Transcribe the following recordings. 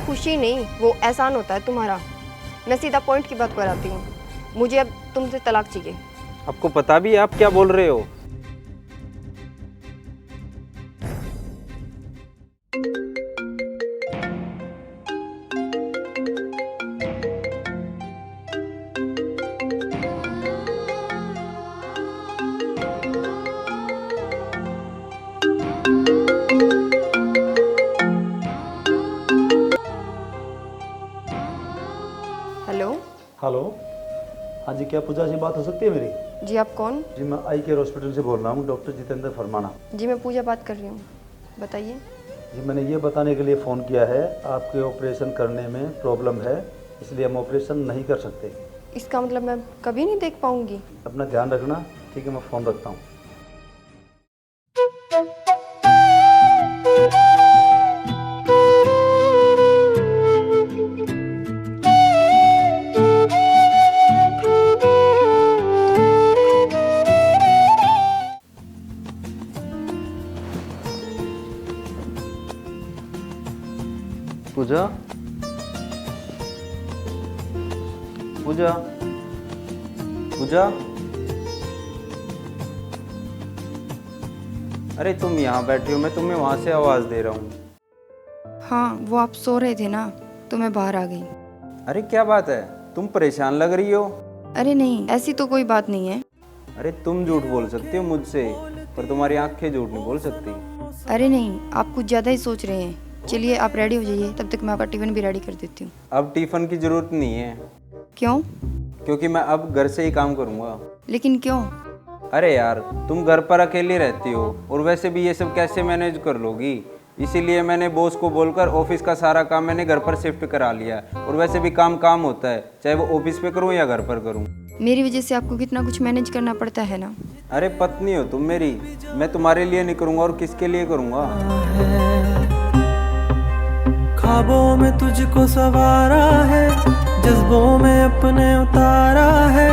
खुशी नहीं, वो एहसान होता है तुम्हारा। मैं सीधा पॉइंट की बात कराती हूँ, मुझे अब तुमसे तलाक चाहिए। आपको पता भी है आप क्या बोल रहे हो? हेलो। हेलो। हाँ जी, क्या पूजा से बात हो सकती है मेरी? जी आप कौन? जी मैं आई केयर हॉस्पिटल से बोल रहा हूँ, डॉक्टर जितेंद्र फरमाना। जी मैं पूजा बात कर रही हूँ, बताइए। जी मैंने ये बताने के लिए फ़ोन किया है, आपके ऑपरेशन करने में प्रॉब्लम है, इसलिए हम ऑपरेशन नहीं कर सकते। इसका मतलब मैं कभी नहीं देख पाऊँगी? अपना ध्यान रखना, ठीक है? मैं फ़ोन रखता हूँ। पूजा, पूजा, पूजा, अरे तुम यहाँ बैठी हो, मैं तुम्हें वहाँ से आवाज़ दे रहा हूँ। हाँ, वो आप सो रहे थे ना, तो मैं बाहर आ गई। अरे क्या बात है, तुम परेशान लग रही हो। अरे नहीं, ऐसी तो कोई बात नहीं है। अरे तुम झूठ बोल सकती हो मुझसे, पर तुम्हारी आंखें झूठ नहीं बोल सकती। अरे नहीं, आप कुछ ज़्यादा ही सोच रहे हैं। चलिए आप रेडी हो जाइए, तब तक मैं आपका टिफ़िन भी रेडी कर देती हूँ। अब टिफ़िन की ज़रूरत नहीं है। क्यों? क्योंकि मैं अब घर से ही काम करूँगा। लेकिन क्यों? अरे यार, तुम घर पर अकेली रहती हो और वैसे भी ये सब कैसे मैनेज कर लोगी, इसीलिए मैंने बॉस को बोलकर ऑफिस का सारा काम मैंने घर पर शिफ्ट करा लिया। और वैसे भी काम काम होता है, चाहे वो ऑफिस पे करूँ या घर पर करूँ। मेरी वजह से आपको कितना कुछ मैनेज करना पड़ता है ना। अरे पत्नी हो तुम मेरी, मैं तुम्हारे लिए नहीं करूँगा और किसके लिए करूँगा। ख्वाबों में तुझको सवारा है, जज्बों में अपने उतारा है,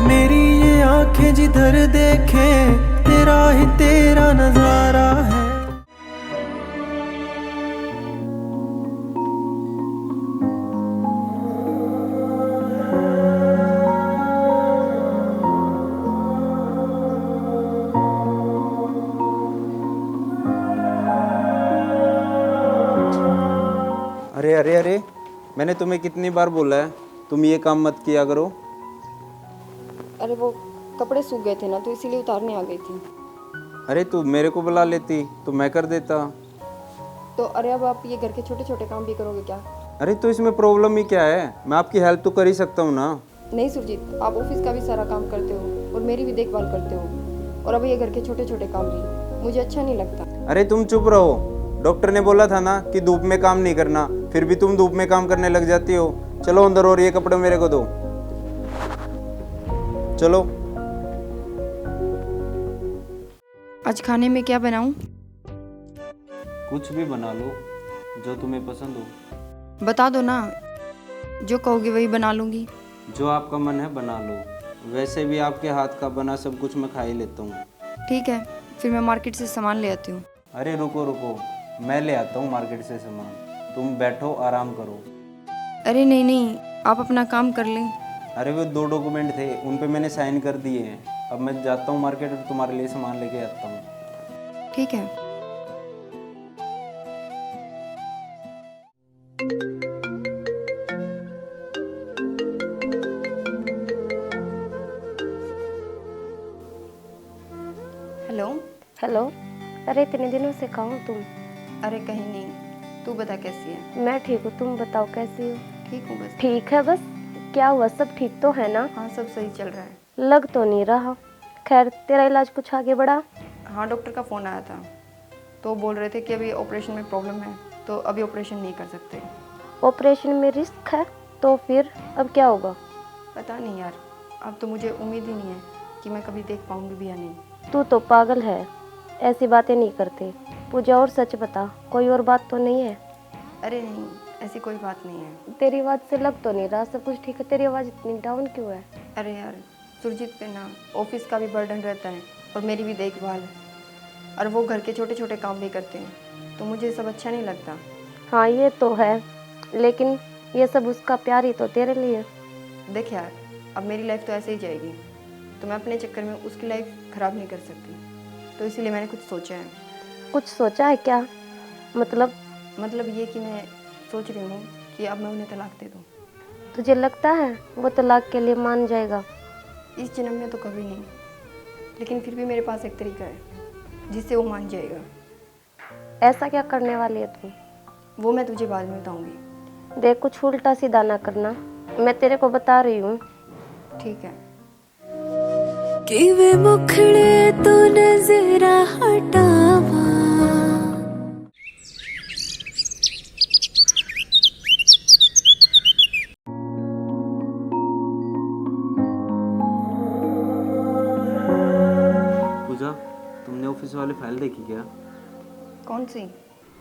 मेरी ये आंखें जिधर देखे तेरा ही तेरा नजारा है। अरे अरे अरे, मैंने तुम्हें कितनी बार बोला है तुम ये काम मत किया करो। अरे वो कपड़े सूख गए थे ना, तो इसीलिए उतारने आ गई थी। अरे तू मेरे को बुला लेती तो मैं कर देता। तो अरे अब आप ये घर के छोटे छोटे काम भी करोगे क्या? अरे तो इसमें प्रॉब्लम ही क्या है, मैं आपकी हेल्प तो कर ही सकता हूँ ना। नहीं सुरजीत, आप ऑफिस का भी सारा काम करते हो और मेरी भी देखभाल करते हो, और अब ये घर के छोटे छोटे काम भी मुझे अच्छा नहीं लगता। अरे तुम चुप रहो, डॉक्टर ने बोला था ना कि धूप में काम नहीं करना, फिर भी तुम धूप में काम करने लग जाती हो। चलो अंदर और ये कपड़े मेरे को दो, चलो। आज खाने में क्या बनाऊं? कुछ भी बना लो जो तुम्हें पसंद हो। बता दो ना, जो कहोगे वही बना लूंगी। जो आपका मन है बना लो, वैसे भी आपके हाथ का बना सब कुछ मैं खा ही लेता हूँ। ठीक है, फिर मैं मार्केट से सामान ले आती हूँ। अरे रुको रुको, मैं ले आता हूँ मार्केट से सामान, तुम बैठो आराम करो। अरे नहीं नहीं, आप अपना काम कर लें। अरे वो 2 डॉक्यूमेंट थे, उन पे मैंने साइन कर दिए हैं। अब मैं जाता हूँ मार्केट और तुम्हारे लिए सामान लेके आता हूँ। ठीक है। हेलो। हेलो। अरे इतने दिनों से कहाँ हो तुम? अरे कहीं नहीं, तू बता कैसी है? मैं ठीक हूँ, तुम बताओ कैसी हो? ठीक हूँ बस। ठीक है बस। क्या हुआ, सब ठीक तो है ना? हाँ सब सही चल रहा है। लग तो नहीं रहा। खैर तेरा इलाज कुछ आगे बढ़ा? हाँ डॉक्टर का फ़ोन आया था, तो बोल रहे थे कि अभी ऑपरेशन में प्रॉब्लम है, तो अभी ऑपरेशन नहीं कर सकते। ऑपरेशन में रिस्क है? तो फिर अब क्या होगा? पता नहीं यार, अब तो मुझे उम्मीद ही नहीं है कि मैं कभी देख पाऊँगी भी या नहीं। तू तो पागल है, ऐसी बातें नहीं करते। पूजा और सच बता, कोई और बात तो नहीं है? अरे नहीं, ऐसी कोई बात नहीं है। तेरी आवाज़ से लग तो नहीं रहा सब कुछ ठीक है। तेरी आवाज़ इतनी डाउन क्यों है? अरे यार, सुरजीत पे ना ऑफिस का भी बर्डन रहता है और मेरी भी देखभाल, और वो घर के छोटे छोटे काम भी करते हैं, तो मुझे सब अच्छा नहीं लगता। हाँ ये तो है, लेकिन ये सब उसका प्यार ही तो तेरे लिए। देख यार, अब मेरी लाइफ तो ऐसे ही जाएगी, तो मैं अपने चक्कर में उसकी लाइफ ख़राब नहीं कर सकती। तो इसीलिए मैंने कुछ सोचा है। कुछ सोचा है क्या? मतलब ये कि मैं सोच रही हूँ कि अब मैं उन्हें तलाक दे दूँ। तुझे लगता है वो तलाक के लिए मान जाएगा? इस जन्म में तो कभी नहीं, लेकिन फिर भी मेरे पास एक तरीका है जिससे वो मान जाएगा। ऐसा क्या करने वाली है तू? वो मैं तुझे बाद में बताऊँगी। देख, कुछ उल्टा सीधा ना करना, मैं तेरे को बता रही हूँ। ठीक है। किवे मुखड़े तो नजरा हटावा, पूजा, तुमने ऑफिस वाली फाइल देखी क्या? कौन सी?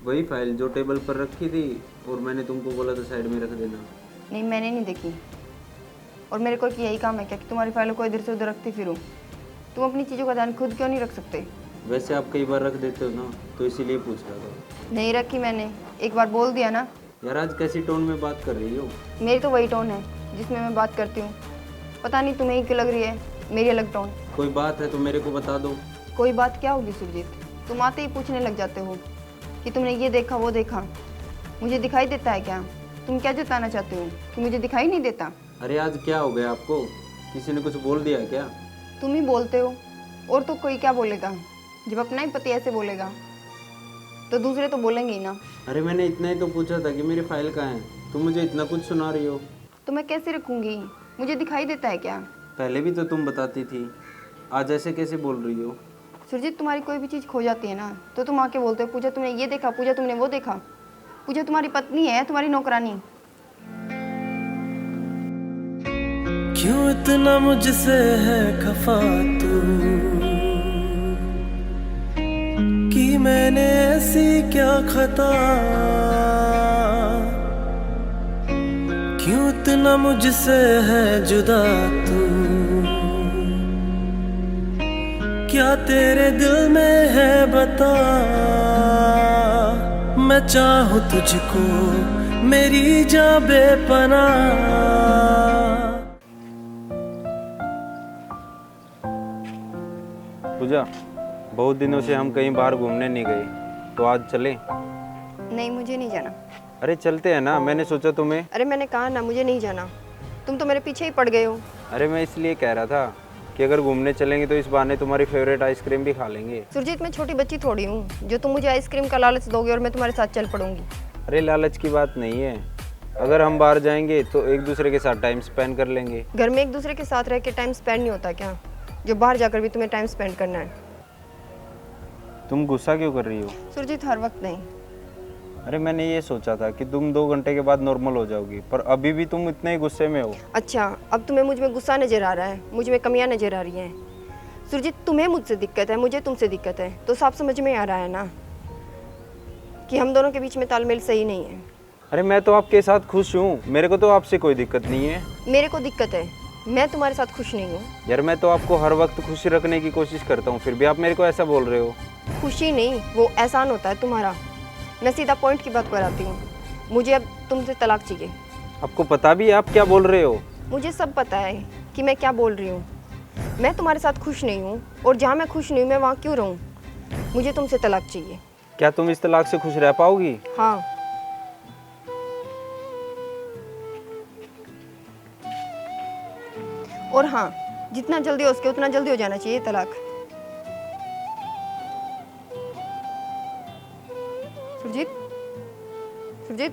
वही फाइल जो टेबल पर रखी थी और मैंने तुमको बोला था साइड में रख देना। नहीं, मैंने नहीं देखी। और मेरे को यही काम है क्या कि तुम्हारी फाइलों को इधर से उधर रखती फिरूं? तुम अपनी चीज़ों का ध्यान खुद क्यों नहीं रख सकते? वैसे आप कई बार रख देते हो ना, तो इसीलिए पूछ रहा था। नहीं रखी मैंने, एक बार बोल दिया ना। यार आज कैसी टोन में बात कर रही हो? मेरी तो वही टोन है जिसमें मैं बात करती हूँ। पता नहीं तुम्हें ही क्यों लग रही है मेरी अलग टोन। कोई बात है तो मेरे को बता दो। कोई बात क्या होगी सुरजीत? तुम आते ही पूछने लग जाते हो कि तुमने ये देखा वो देखा। मुझे दिखाई देता है क्या? तुम क्या जताना चाहते हो कि मुझे दिखाई नहीं देता? अरे आज क्या हो गया आपको? किसी ने कुछ बोल दिया क्या? तुम ही बोलते हो, और तो कोई क्या बोलेगा? जब अपना ही पति ऐसे बोलेगा तो दूसरे तो बोलेंगे ही ना। अरे मैंने इतना ही तो पूछा था कि मेरी फाइल कहाँ है, तुम मुझे इतना कुछ सुना रही हो। तो मैं कैसे रखूँगी? मुझे दिखाई देता है क्या? पहले भी तो तुम बताती थी, आज ऐसे कैसे बोल रही हो? सुरजीत, तुम्हारी कोई भी चीज़ खो जाती है ना तो तुम आके बोलते हो पूजा तुमने ये देखा, पूजा तुमने वो देखा। पूजा तुम्हारी पत्नी है, तुम्हारी नौकरानी। क्यों इतना मुझसे है खफा तू, कि मैंने ऐसी क्या खता, क्यों इतना मुझसे है जुदा तू, क्या तेरे दिल में है बता, मैं चाहूँ तुझको मेरी जान बेपनाह। पूजा, बहुत दिनों से हम कहीं बाहर घूमने नहीं गए, तो आज चलें? नहीं, मुझे नहीं जाना। अरे चलते हैं ना, मैंने सोचा तुम्हें। अरे मैंने कहा ना, मुझे नहीं जाना। तुम तो मेरे पीछे ही पड़ गए हो। अरे मैं इसलिए कह रहा था कि अगर घूमने चलेंगे तो इस बहाने तुम्हारी फेवरेट आइसक्रीम भी खा लेंगे। सुरजीत, मैं छोटी बच्ची थोड़ी हूँ जो तुम मुझे आइसक्रीम का लालच दोगे और मैं तुम्हारे साथ चल पड़ूंगी। अरे लालच की बात नहीं है, अगर हम बाहर जाएंगे तो एक दूसरे के साथ टाइम स्पेंड कर लेंगे। घर में एक दूसरे के साथ रह के टाइम स्पेंड नहीं होता क्या, जो बाहर जाकर भी तुम्हें टाइम स्पेंड करना है? तुम गुस्सा क्यों कर रही हो? सुरजीत, हर वक्त नहीं। अरे मैंने ये सोचा था कि तुम 2 घंटे के बाद नॉर्मल हो जाओगी, पर अभी भी तुम इतने ही गुस्से में हो। अच्छा, अब तुम्हें मुझ में गुस्सा नजर आ रहा है, मुझ में कमियां नजर आ रही हैं। सुरजीत, तुम्हें मुझसे दिक्कत है, मुझे तुमसे दिक्कत है, तो साफ समझ में आ रहा है ना कि हम दोनों के बीच में तालमेल सही नहीं है। अरे मैं तो आपके साथ खुश हूँ, मेरे को तो आपसे कोई दिक्कत नहीं है। मेरे को दिक्कत है, मैं तुम्हारे साथ खुश नहीं हूँ। यार मैं तो आपको हर वक्त खुश रखने की कोशिश करता हूँ, फिर भी आप मेरे को ऐसा बोल रहे हो। खुशी नहीं, वो एहसान होता है तुम्हारा। मैं सीधा पॉइंट की बात पर आती हूँ। मुझे अब तुमसे तलाक चाहिए। आपको पता भी है आप क्या बोल रहे हो? मुझे सब पता है कि मैं क्या बोल रही हूँ। मैं तुम्हारे साथ खुश नहीं हूँ, और जहाँ मैं खुश नहीं हूँ मैं वहाँ क्यों रहूँ? मुझे तुमसे तलाक चाहिए। क्या तुम इस तलाक से खुश रह पाओगी? हाँ। और हाँ, जितना जल्दी हो सके उतना जल्दी हो जाना चाहिए तलाक। सुरजीत, सुरजीत,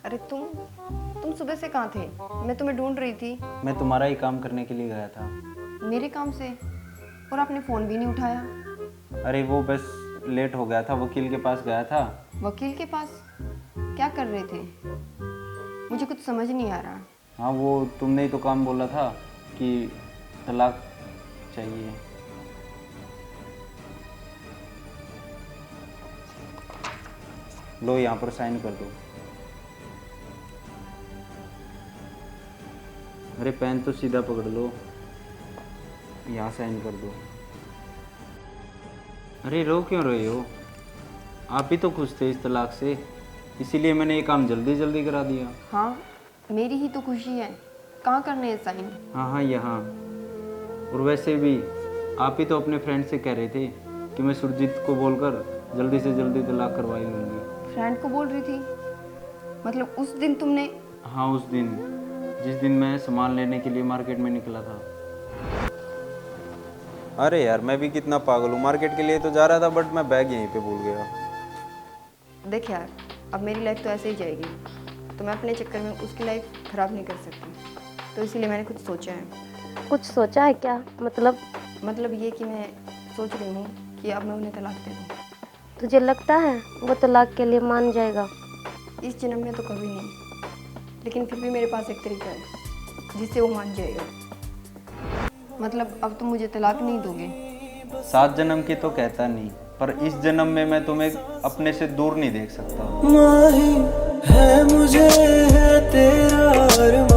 अरे तुम सुबह से कहाँ थे? मैं तुम्हें ढूंढ रही थी। मैं तुम्हारा ही काम करने के लिए गया था। मेरे काम से? और आपने फ़ोन भी नहीं उठाया। अरे वो बस लेट हो गया था, वकील के पास गया था। वकील के पास? क्या कर रहे थे? मुझे कुछ समझ नहीं आ रहा। हाँ वो तुमने ही तो काम बोला था कि तलाक चाहिए। लो यहाँ पर साइन कर दो। अरे पेन तो सीधा पकड़ लो, यहाँ साइन कर दो। अरे रो क्यों रहे हो? आप ही तो खुश थे इस तलाक से, इसीलिए मैंने ये काम जल्दी जल्दी करा दिया। हाँ, मेरी ही तो खुशी है, कहाँ करने हैं साइन? हाँ हाँ यहाँ। और वैसे भी आप ही तो अपने फ्रेंड से कह रहे थे कि मैं सुरजीत को बोलकर जल्दी से जल्दी तलाक करवाई लूँगी। फ्रेंड को बोल रही थी? मतलब उस दिन तुमने? हाँ उस दिन, जिस दिन मैं सामान लेने के लिए मार्केट में निकला था। अरे यार मैं भी कितना पागल हूँ, मार्केट के लिए तो जा रहा था बट मैं बैग यहीं पे भूल गया। देख यार, अब मेरी लाइफ तो ऐसे ही जाएगी, तो मैं अपने चक्कर में उसकी लाइफ ख़राब नहीं कर सकती, तो इसीलिए मैंने कुछ सोचा है। कुछ सोचा है क्या? मतलब ये कि मैं सोच रही हूँ कि अब मैं उन्हें तलाक दे दूँ। तुझे लगता है वो तलाक के लिए मान जाएगा? इस जन्म में तो कभी नहीं, लेकिन फिर भी मेरे पास एक तरीका है जिससे वो मान जाएगा। मतलब अब तुम मुझे तलाक नहीं दोगे? 7 जन्म की तो कहता नहीं, पर इस जन्म में मैं तुम्हें अपने से दूर नहीं देख सकता। माही है मुझे है तेरा अरमान।